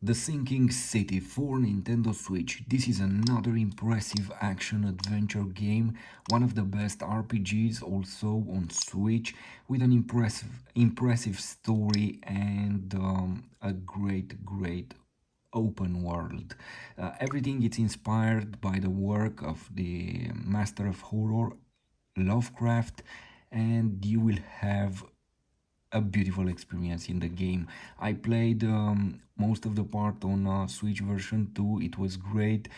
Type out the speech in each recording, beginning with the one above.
The Sinking City for Nintendo Switch. This is another impressive action-adventure game, one of the best RPGs also on Switch, with an impressive story and a great open world. Everything is inspired by the work of the master of horror, Lovecraft, and you will have a beautiful experience in the game. I played most of the part on Switch version 2. It was great.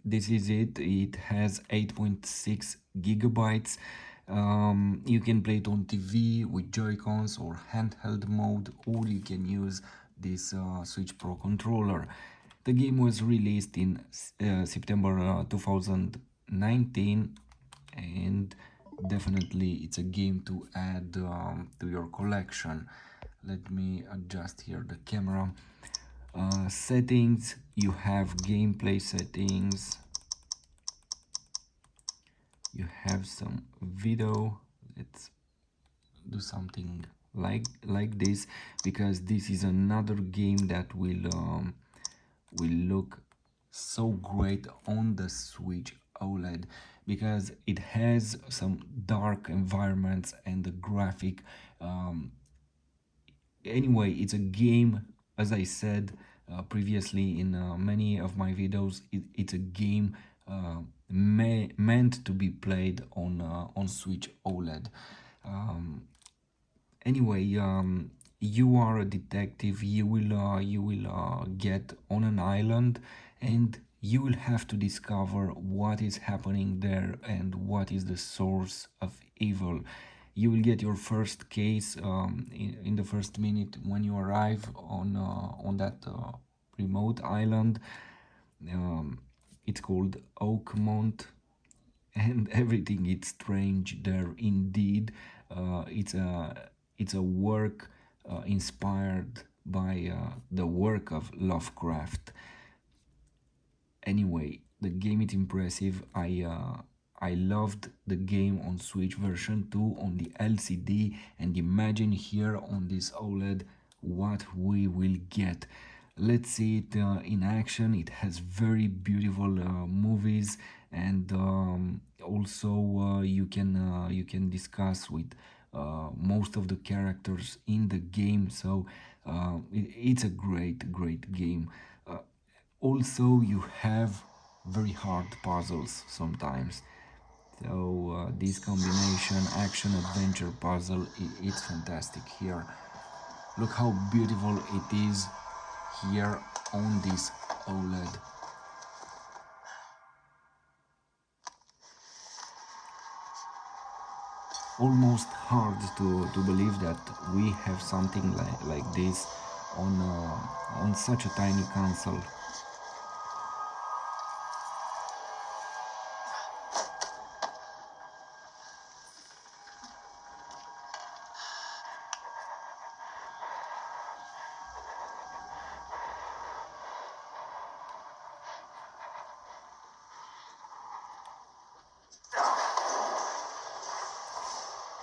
This is it. It has 8.6 gigabytes. You can play it on TV with Joy-Cons or handheld mode, or you can use this Switch Pro controller. The game was released in September 2019, and definitely it's a game to add to your collection. Let me adjust here the camera. Settings, you have gameplay settings, you have some video. Let's do something like this, because this is another game that will look so great on the Switch OLED, because it has some dark environments and the graphic. Anyway, it's a game, as I said previously in many of my videos. It's a game meant to be played on Switch OLED. Anyway, you are a detective. You will get on an island, and you will have to discover what is happening there and what is the source of evil. You will get your first case in the first minute when you arrive on that remote island. It's called Oakmont, and everything is strange there indeed. It's a work inspired by the work of Lovecraft. Anyway, the game is impressive. I loved the game on Switch version 2 on the LCD, and imagine here on this OLED what we will get. Let's see it in action. It has very beautiful movies, and also you can discuss with most of the characters in the game. So it's a great game. Also, you have very hard puzzles sometimes. So this combination action adventure puzzle, it's fantastic here. Look how beautiful it is here on this OLED. Almost hard to believe that we have something like this on such a tiny console.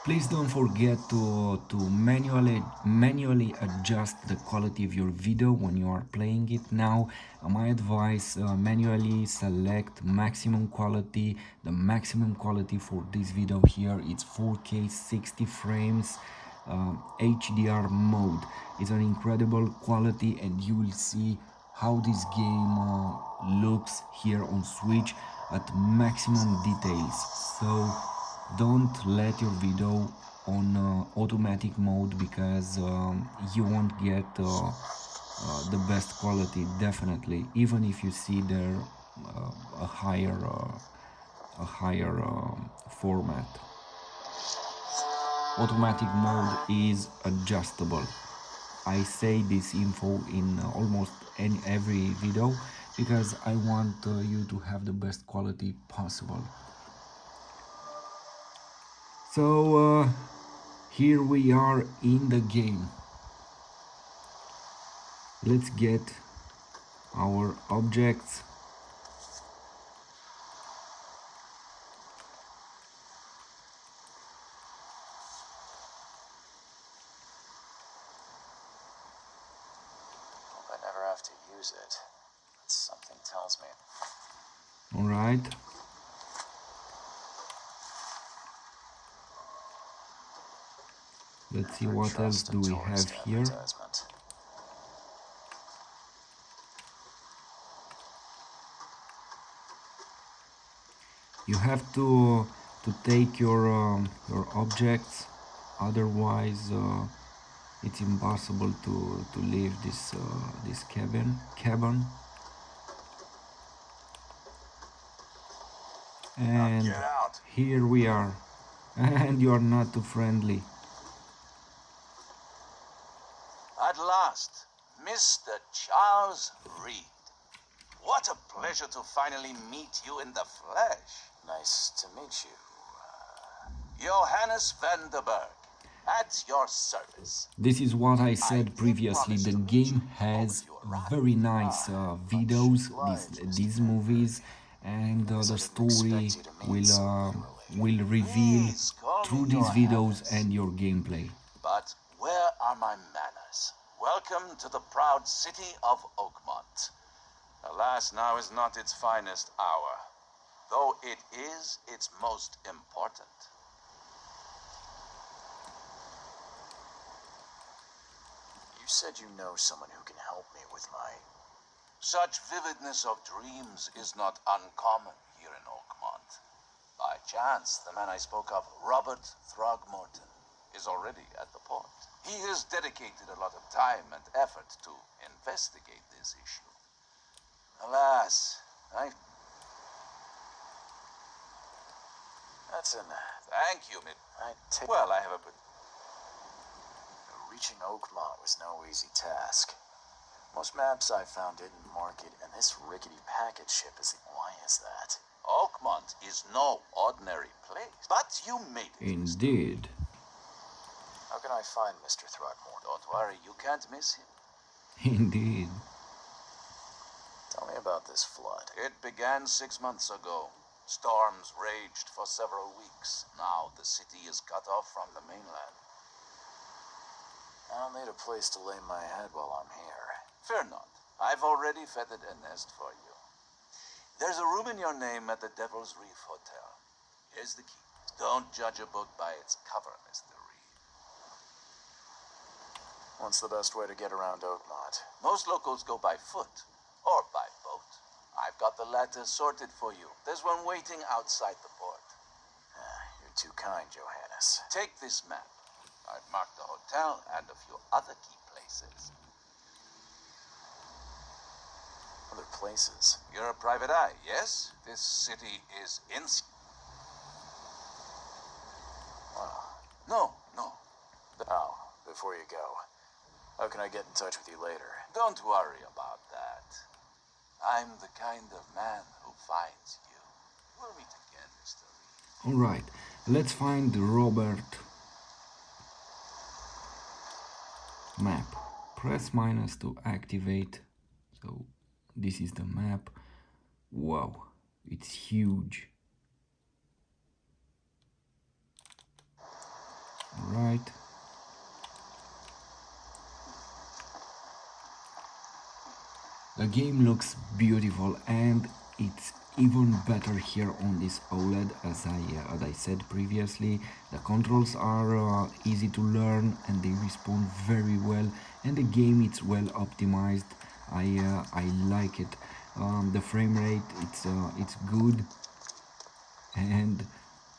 Please don't forget to manually adjust the quality of your video when you are playing it now. My advice, manually select maximum quality. The maximum quality for this video here is 4K 60 frames HDR mode. It's an incredible quality, and you will see how this game looks here on Switch at maximum details. So don't let your video on automatic mode, because you won't get the best quality, definitely, even if you see there a higher format. Automatic mode is adjustable. I say this info in almost every video, because I want you to have the best quality possible. So here we are in the game. Let's get our objects. have to use it. But something tells me. All right. Let's see Never what else trust a do we tourist have here. advertisement. You have to take your objects, otherwise it's impossible to leave this cabin. And Get out. here we are, and you are not too friendly. At last, Mr. Charles Reed. What a pleasure to finally meet you in the flesh. Nice to meet you. Johannes van der Berg, at your service. This is what I said previously. The game has very nice videos, these movies, and the story will reveal through these videos and your gameplay. But where are my manners? Welcome to the proud city of Oakmont. Alas, now is not its finest hour, though it is its most important. You said you know someone who can help me with my... Such vividness of dreams is not uncommon here in Oakmont. By chance, the man I spoke of, Robert Throgmorton, is already at the port. He has dedicated a lot of time and effort to investigate this issue. Alas, That's an... Thank you, Well, I have a... Reaching Oakmont was no easy task. Most maps I found didn't mark it, and this rickety packet ship is... Why is that? Oakmont is no ordinary place, but you made it. Indeed. How can I find Mr. Throgmorton? Don't worry, you can't miss him. Indeed. Tell me about this flood. It began 6 months ago. Storms raged for several weeks. Now the city is cut off from the mainland. I'll need a place to lay my head while I'm here. Fear not. I've already feathered a nest for you. There's a room in your name at the Devil's Reef Hotel. Here's the key. Don't judge a book by its cover, Mr. Reed. What's the best way to get around Oakmont? Most locals go by foot or by boat. I've got the latter sorted for you. There's one waiting outside the port. You're too kind, Johannes. Take this map. I've marked the hotel and a few other key places. Other places? You're a private eye, yes? This city is No. Oh, before you go, how can I get in touch with you later? Don't worry about that. I'm the kind of man who finds you. We'll meet again, Mr. Reed. All right, let's find Robert. Map. Press minus to activate. So this is the map. Wow, it's huge. Right. The game looks beautiful, and it's even better here on this OLED. As I said previously, the controls are easy to learn and they respond very well, and the game it's well optimized. I like it. The frame rate it's good, and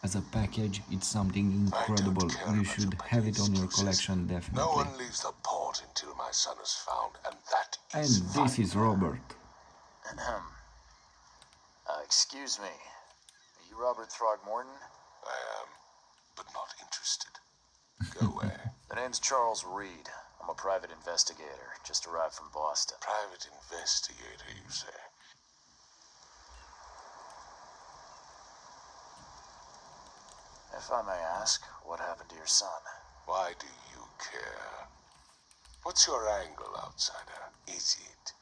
as a package it's something incredible. You should have it on your collection, definitely. No one leaves the port until my son is found, and that And is this is Robert. Excuse me. Are you Robert Throgmorton? I am, but not interested. Go away. The name's Charles Reed. I'm a private investigator. Just arrived from Boston. Private investigator, you say? If I may ask, what happened to your son? Why do you care? What's your angle, outsider? Is it?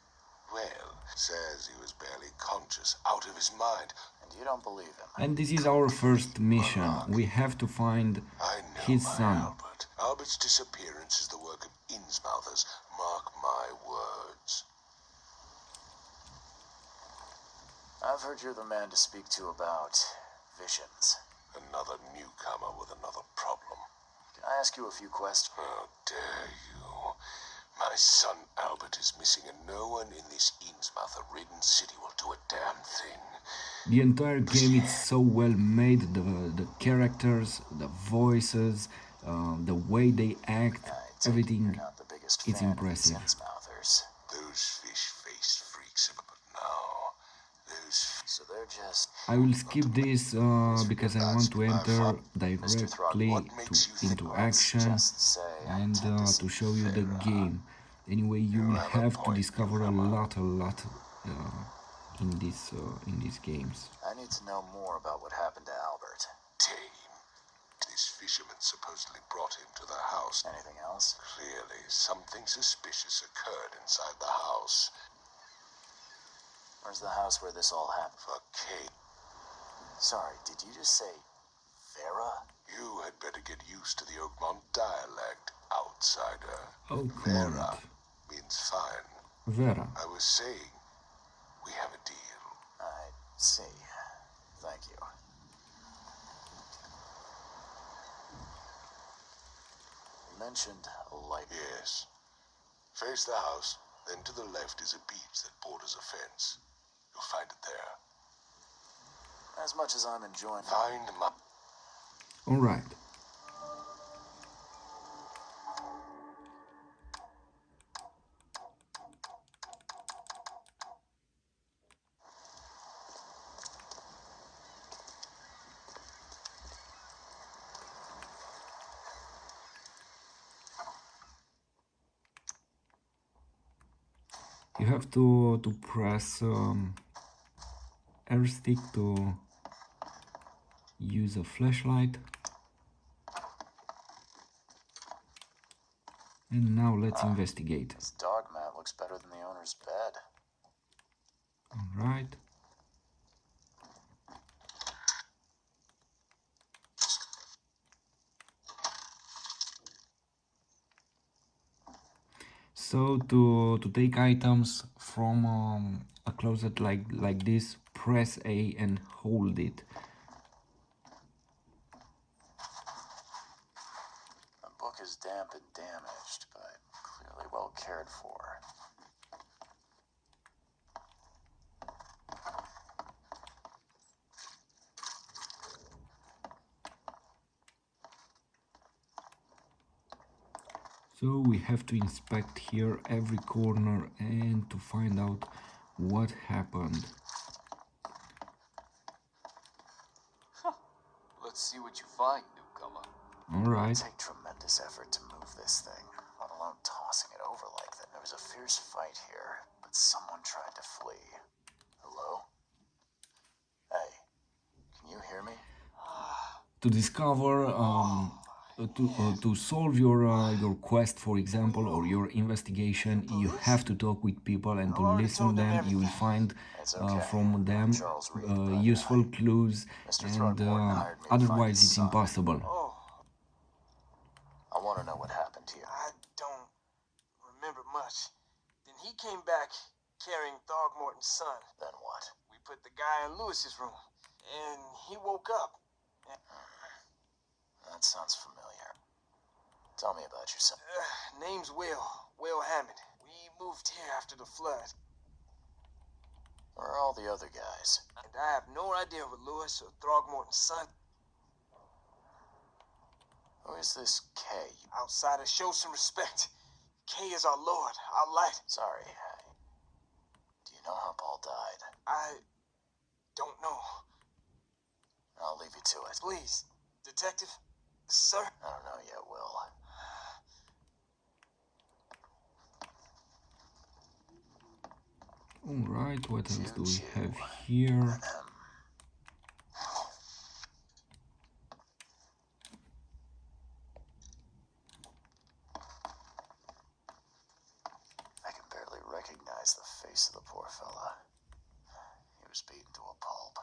Well, says he was barely conscious, out of his mind. And you don't believe him? And this is our first mission. We have to find I know his my son. Albert. Albert's disappearance is the work of Innsmouthers. Mark my words. I've heard you're the man to speak to about visions. Another newcomer with another problem. Can I ask you a few questions? How dare you? My son Albert is missing, and no one in this Innsmouth-ridden city will do a damn thing. The entire game is so well made, the characters, the voices, the way they act, I take it everything, you're not the biggest it's fan of these impressive. Innsmouthers. Those fish-faced freaks, but now, So they're just... I will skip this because I want to enter directly into action Just say I and tend to to see show you the Farah. game. Anyway, you will have to discover a lot in these games. I need to know more about what happened to Albert. tame. This fisherman supposedly brought him to the house. Anything else? Clearly, something suspicious occurred inside the house. Where's the house where this all happened? For Kate, Sorry, did you just say Farah? you had better get used to the Oakmont dialect, outsider. Oakmont. Vera means fine. Vera. I was saying, we have a deal. I see. Thank you. You mentioned a light. Yes. Face the house, then to the left is a beach that borders a fence. You'll find it there. As much as I'm enjoying... Find my... Alright. You have to press R stick to use a flashlight. And now let's investigate. This dog mat looks better than the owner's bed. Alright. So to take items from a closet like this, press A and hold it. The book is damp and damaged, but clearly well cared for. So we have to inspect here every corner and to find out what happened. Let's see what you find, newcomer. Alright. Take tremendous effort to move this thing, let alone tossing it over like that. There was a fierce fight here, but someone tried to flee. Hello? Hey, can you hear me? To discover to solve your quest, for example, or your investigation, you have to talk with people and to listen them. You will find from them useful clues, and otherwise it's impossible. I want to know what happened to you. I don't remember much. Then he came back carrying Throgmorton's son. Then what? We put the guy in Lewis's room, and he woke up. That sounds familiar. Tell me about your son. Name's Will Hammond. We moved here after the flood, Where are all the other guys? and I have no idea what Lewis or Throgmorton's son. Who is this K? Outsiders, show some respect. K is our lord, our light. Sorry. Do you know how Paul died? I don't know. I'll leave you to it. Please, detective, sir. I don't know yet, Will. Alright, what else do we have here? I can barely recognize the face of the poor fella. He was beaten to a pulp.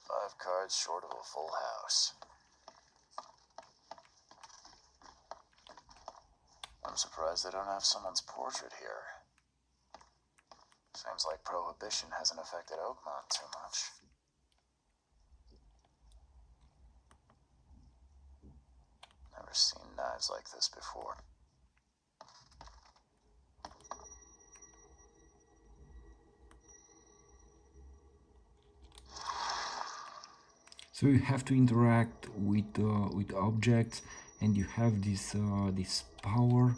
5 cards short of a full house. I'm surprised they don't have someone's portrait here. Seems like prohibition hasn't affected Oakmont too much. Never seen knives like this before. So you have to interact with objects, and you have this power.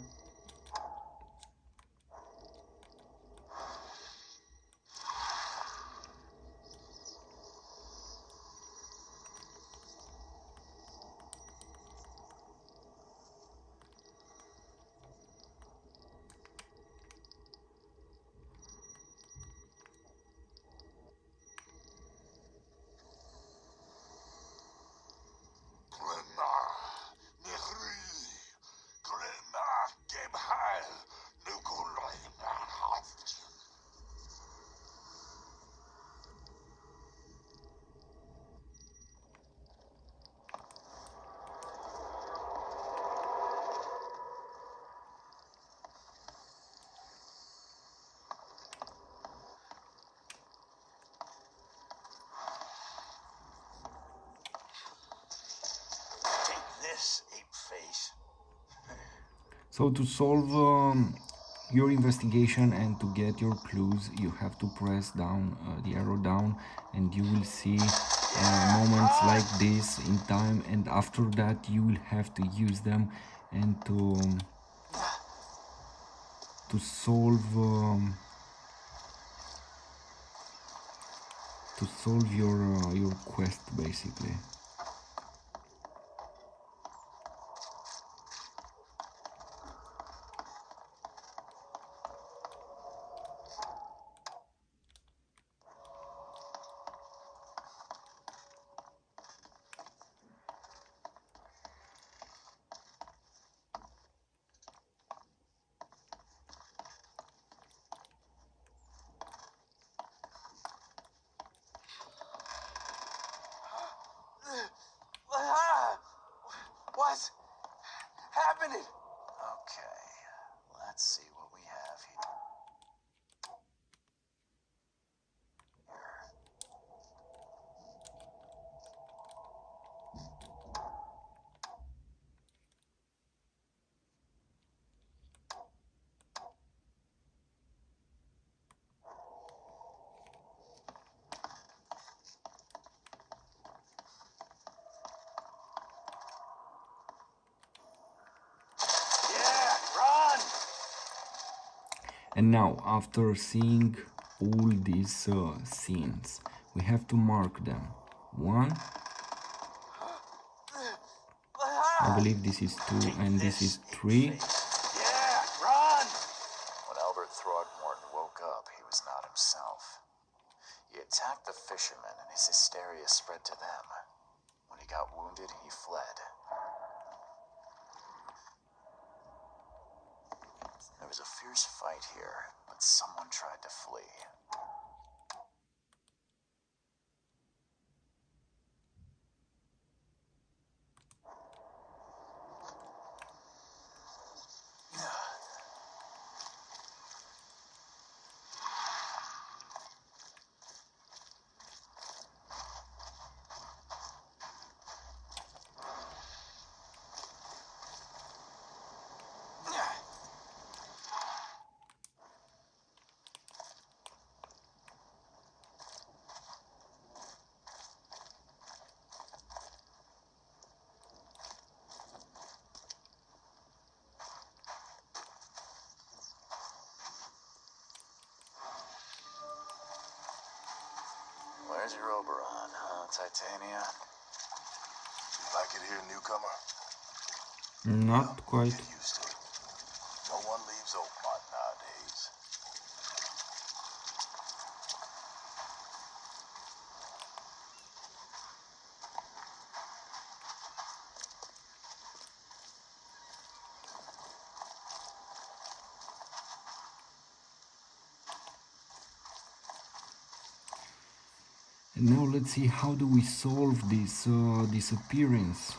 So to solve your investigation and to get your clues, you have to press down the arrow down, and you will see moments like this in time, and after that you will have to use them and to solve your quest basically. What's happening? Okay, let's see what we have here. And now, after seeing all these scenes, we have to mark them. 1, I believe this is 2, and this is 3. When Albert Throgmorton woke up, he was not himself. He attacked the fishermen, and his hysteria spread to them. When he got wounded, he fled. There was a fierce fight here, but someone tried to flee. Where's your Oberon, huh, Titania? You like it here, newcomer? Not quite. Get used to it. No one leaves Oakmont nowadays. And now let's see, how do we solve this disappearance?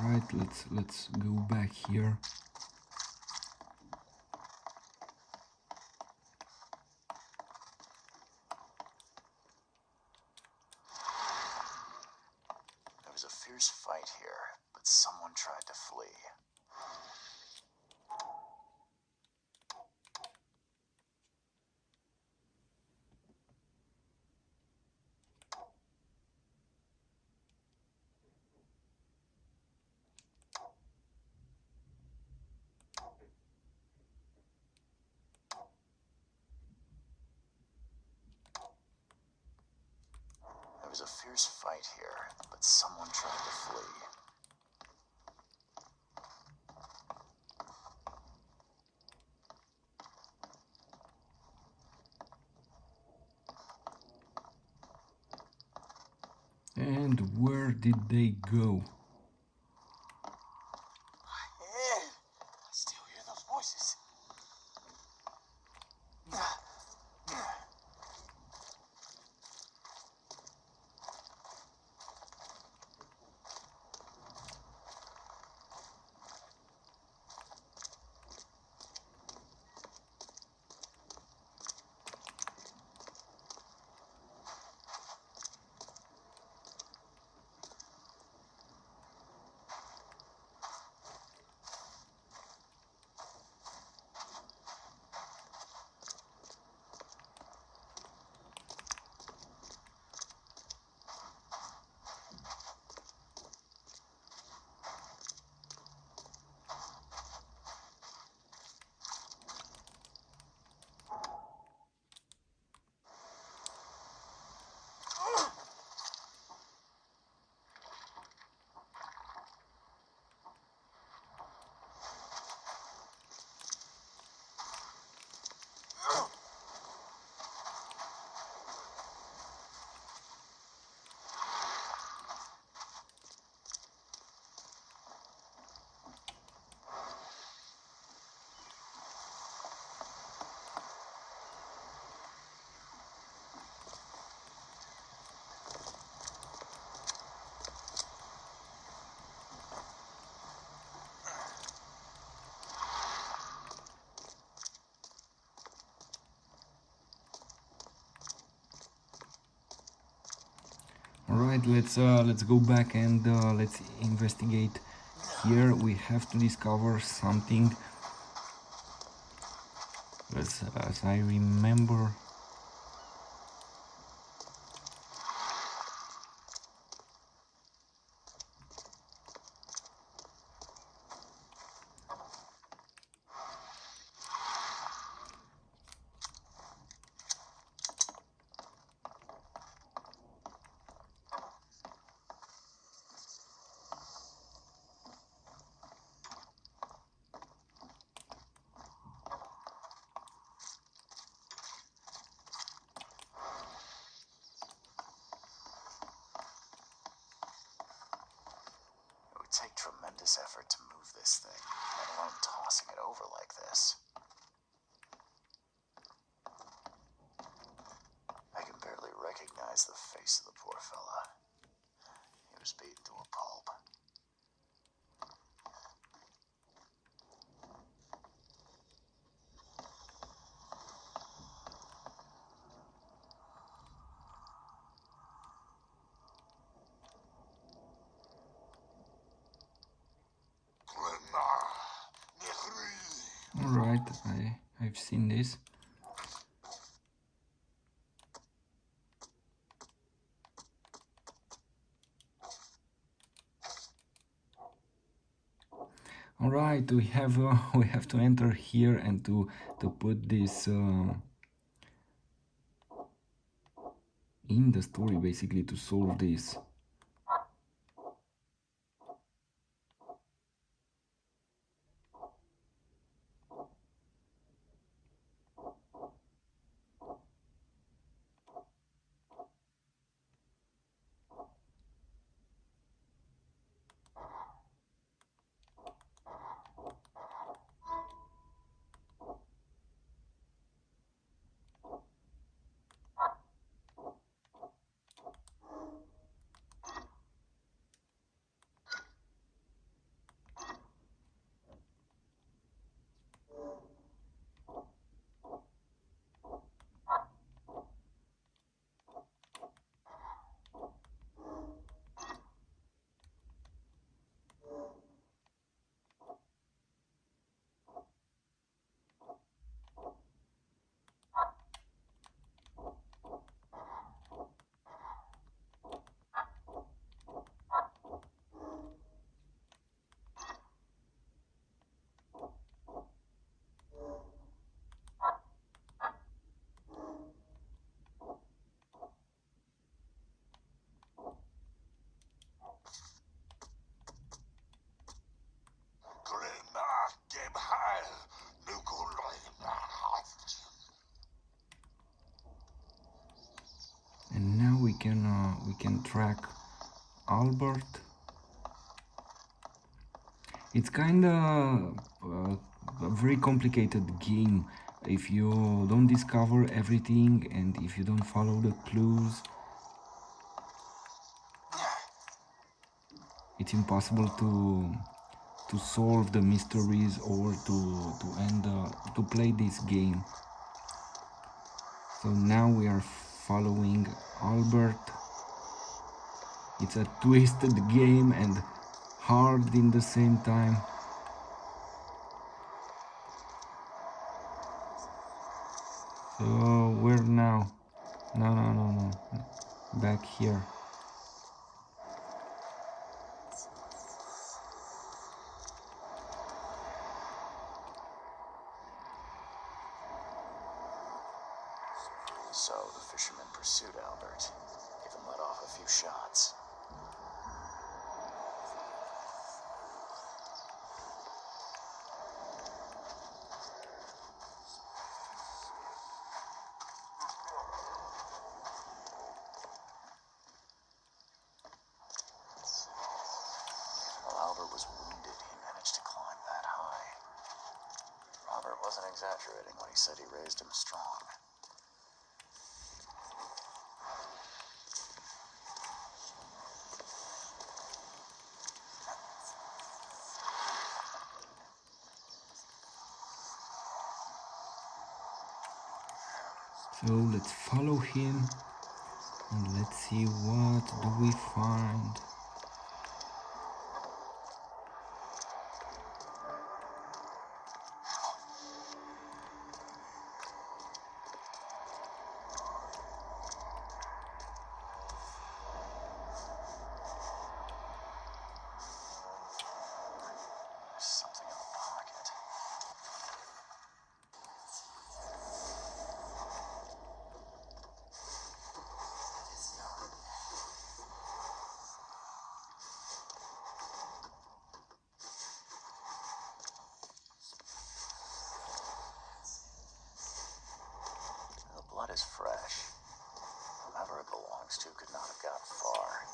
Alright, let's go back here. There was a fierce fight here, but someone tried to flee. There was a fierce fight here, but someone tried to flee. And where did they go? Man, I still hear those voices. Alright, let's go back and let's investigate. Here we have to discover something. As I remember. It would take tremendous effort to move this thing, let alone tossing it over like this. I can barely recognize the face of the poor fella. He was beaten to a pulp. Alright, I've seen this. Alright, we have to enter here and to put this in the story, basically, to solve this. And now we can track Albert. It's kinda a very complicated game if you don't discover everything and if you don't follow the clues. It's impossible to solve the mysteries or to play this game. So now we are following Albert. It's a twisted game and hard in the same time. So where now? No. Back here. So the fisherman pursued Albert, even let off a few shots. While Albert was wounded, he managed to climb that high. Robert wasn't exaggerating when he said he raised him strong. So let's follow him and let's see what do we find. There's something in the pocket. The blood is fresh. Whoever it belongs to could not have gotten far.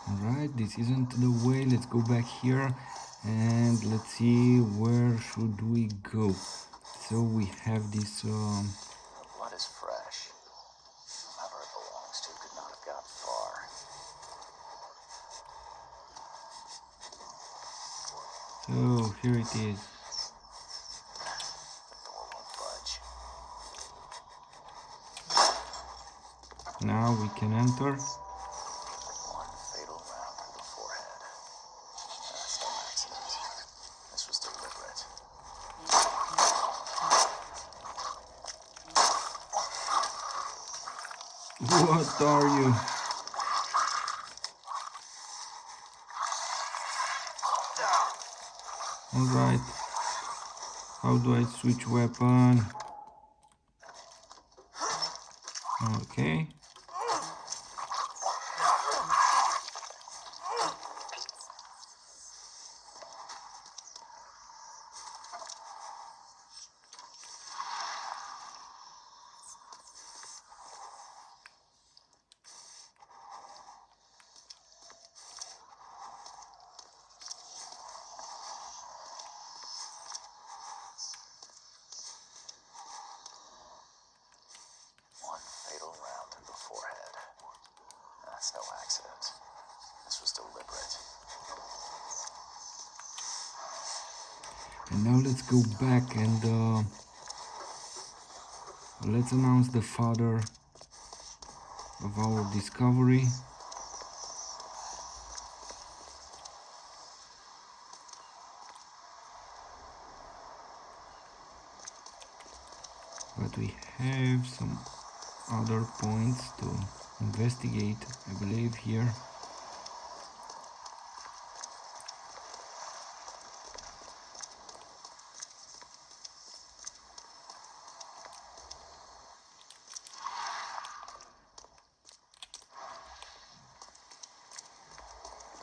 Alright, this isn't the way. Let's go back here and let's see where should we go. So we have this The blood is fresh. Whoever it belongs to could not have gotten far. so here it is. The door won't budge. Now we can enter. One fatal round through the forehead. That's no accident. This was deliberate. What are you? Alright. How do I switch weapon? Okay. And now let's go back and let's announce the father of our discovery. But we have some other points to investigate, I believe, here.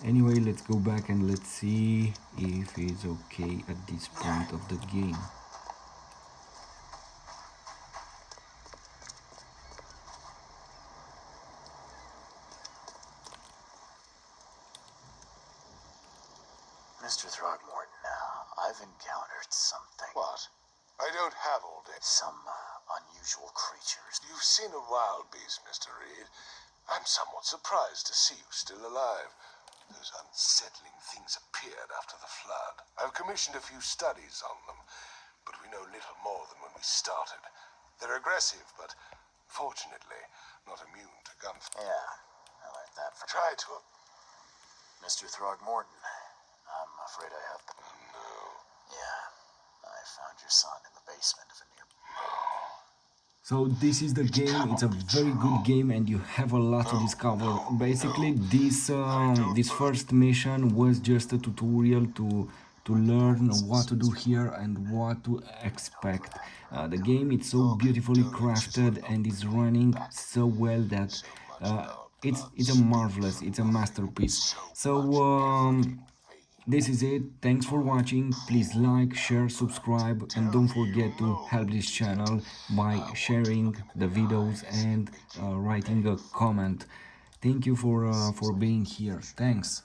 Anyway, let's go back and let's see if it's okay at this point of the game. Mr. Throgmorton, I've encountered something. What? I don't have all day. Some unusual creatures. You've seen a wild beast, Mr. Reed. I'm somewhat surprised to see you still alive. Those unsettling things appeared after the flood. I've commissioned a few studies on them, but we know little more than when we started. They're aggressive, but fortunately not immune to gunfire. Yeah, I learned that from Try to... Mr. Throgmorton. I'm afraid I have to... No. Yeah, I found your son in the basement of a near... So this is the game. It's a very good game and you have a lot to discover. Basically this first mission was just a tutorial to learn what to do here and what to expect. The game is so beautifully crafted and is running so well that it's a marvelous, it's a masterpiece. So this is it. Thanks for watching. Please like, share, subscribe, and don't forget to help this channel by sharing the videos and writing a comment. Thank you for being here. Thanks.